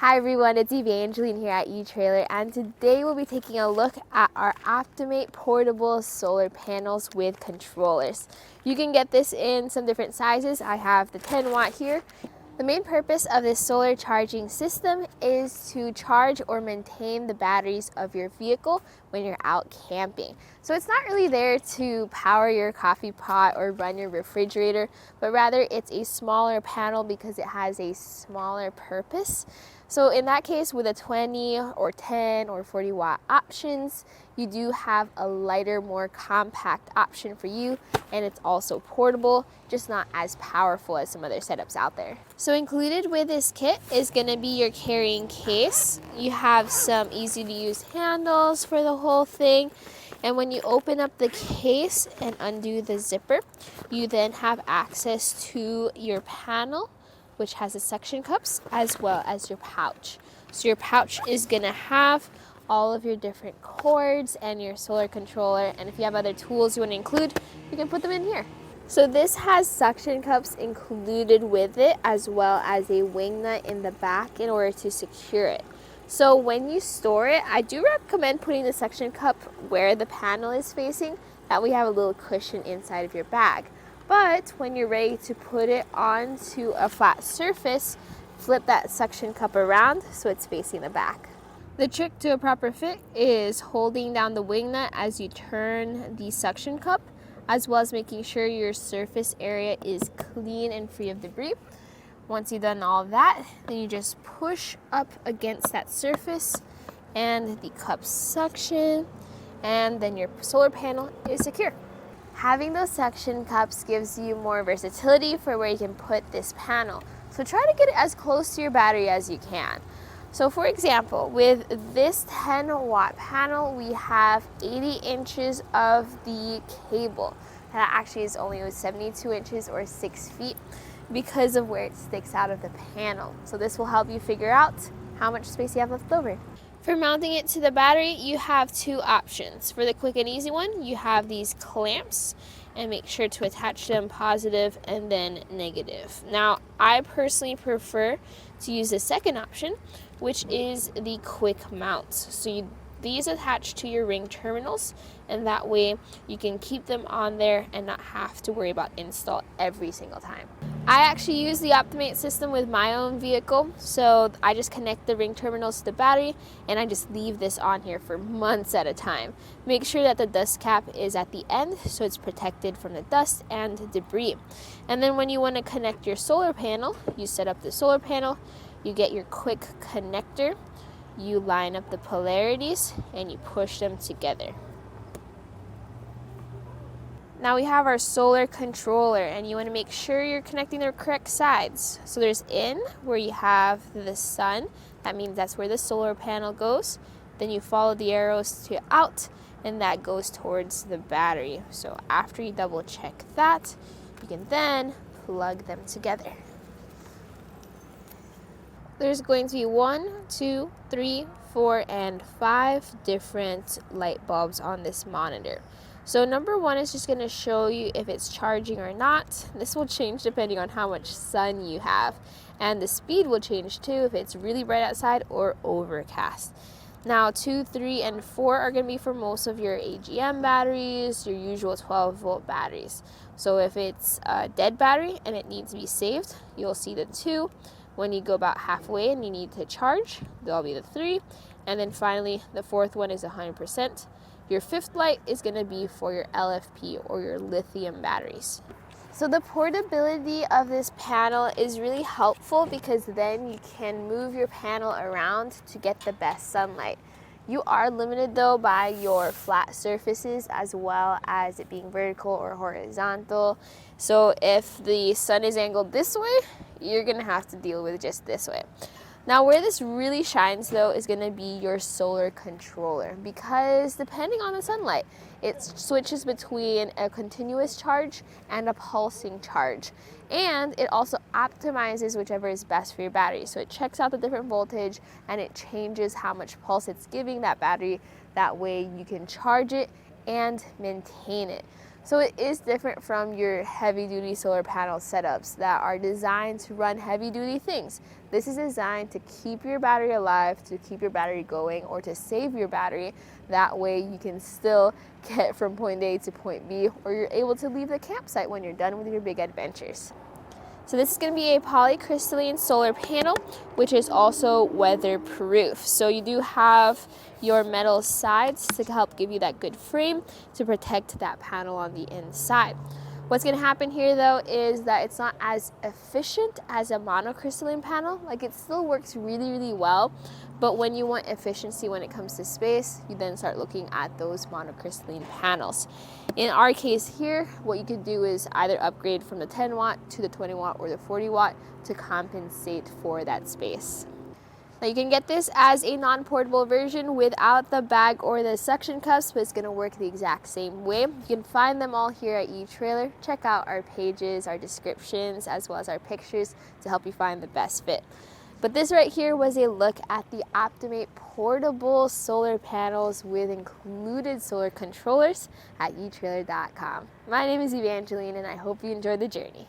Hi everyone, it's Evangeline here at etrailer, and today we'll be taking a look at our OptiMate Portable Solar Panels with controllers. You can get this in some different sizes. I have the 10 watt here. The main purpose of this solar charging system is to charge or maintain the batteries of your vehicle when you're out camping. So it's not really there to power your coffee pot or run your refrigerator, but rather it's a smaller panel because it has a smaller purpose. So in that case, with a 20 or 10 or 40 watt options, you do have a lighter, more compact option for you, and it's also portable, just not as powerful as some other setups out there. So included with this kit is going to be your carrying case. You have some easy to use handles for the whole thing, and when you open up the case and undo the zipper, you then have access to your panel, which has the suction cups, as well as your pouch. So your pouch is gonna have all of your different cords and your solar controller, and if you have other tools you want to include, you can put them in here. So this has suction cups included with it, as well as a wing nut in the back in order to secure it. So when you store it, I do recommend putting the suction cup where the panel is facing, that way you have a little cushion inside of your bag. But when you're ready to put it onto a flat surface, flip that suction cup around so it's facing the back. The trick to a proper fit is holding down the wing nut as you turn the suction cup, as well as making sure your surface area is clean and free of debris. Once you've done all of that, then you just push up against that surface and the cup suction, and then your solar panel is secure. Having those suction cups gives you more versatility for where you can put this panel. So try to get it as close to your battery as you can. So for example, with this 10 watt panel, we have 80 inches of the cable. That actually is only 72 inches or 6 feet because of where it sticks out of the panel. So this will help you figure out how much space you have left over. For mounting it to the battery, you have two options. For the quick and easy one, you have these clamps, and make sure to attach them positive and then negative. Now, I personally prefer to use the second option, which is the quick mount. So these attach to your ring terminals, and that way you can keep them on there and not have to worry about install every single time. I actually use the OptiMate system with my own vehicle, so I just connect the ring terminals to the battery and I just leave this on here for months at a time. Make sure that the dust cap is at the end so it's protected from the dust and debris. And then when you want to connect your solar panel, you set up the solar panel, you get your quick connector, you line up the polarities, and you push them together. Now we have our solar controller, and you want to make sure you're connecting the correct sides. So there's in, where you have the sun. That means that's where the solar panel goes. Then you follow the arrows to out, and that goes towards the battery. So after you double check that, you can then plug them together. There's going to be 1, 2, 3, 4, and 5 different light bulbs on this monitor. So number 1 is just going to show you if it's charging or not. This will change depending on how much sun you have. And the speed will change too if it's really bright outside or overcast. Now 2, 3, and 4 are going to be for most of your AGM batteries, your usual 12-volt batteries. So if it's a dead battery and it needs to be saved, you'll see the 2. When you go about halfway and you need to charge, there'll be the 3. And then finally, the 4th one is 100%. Your 5th light is going to be for your LFP or your lithium batteries. So the portability of this panel is really helpful because then you can move your panel around to get the best sunlight. You are limited though by your flat surfaces as well as it being vertical or horizontal. So if the sun is angled this way, you're going to have to deal with just this way. Now where this really shines though is going to be your solar controller, because depending on the sunlight, it switches between a continuous charge and a pulsing charge. And it also optimizes whichever is best for your battery. So it checks out the different voltage and it changes how much pulse it's giving that battery. That way you can charge it and maintain it. So it is different from your heavy-duty solar panel setups that are designed to run heavy-duty things. This is designed to keep your battery alive, to keep your battery going, or to save your battery. That way you can still get from point A to point B, or you're able to leave the campsite when you're done with your big adventures. So this is going to be a polycrystalline solar panel, which is also weatherproof. So you do have your metal sides to help give you that good frame to protect that panel on the inside. What's going to happen here though is that it's not as efficient as a monocrystalline panel. Like, it still works really, really well, but when you want efficiency when it comes to space, you then start looking at those monocrystalline panels. In our case here, what you could do is either upgrade from the 10 watt to the 20 watt or the 40 watt to compensate for that space. Now you can get this as a non-portable version without the bag or the suction cups, but it's going to work the exact same way. You can find them all here at eTrailer. Check out our pages, our descriptions, as well as our pictures to help you find the best fit. But this right here was a look at the OptiMate Portable Solar Panels with included solar controllers at etrailer.com. My name is Evangeline, and I hope you enjoyed the journey.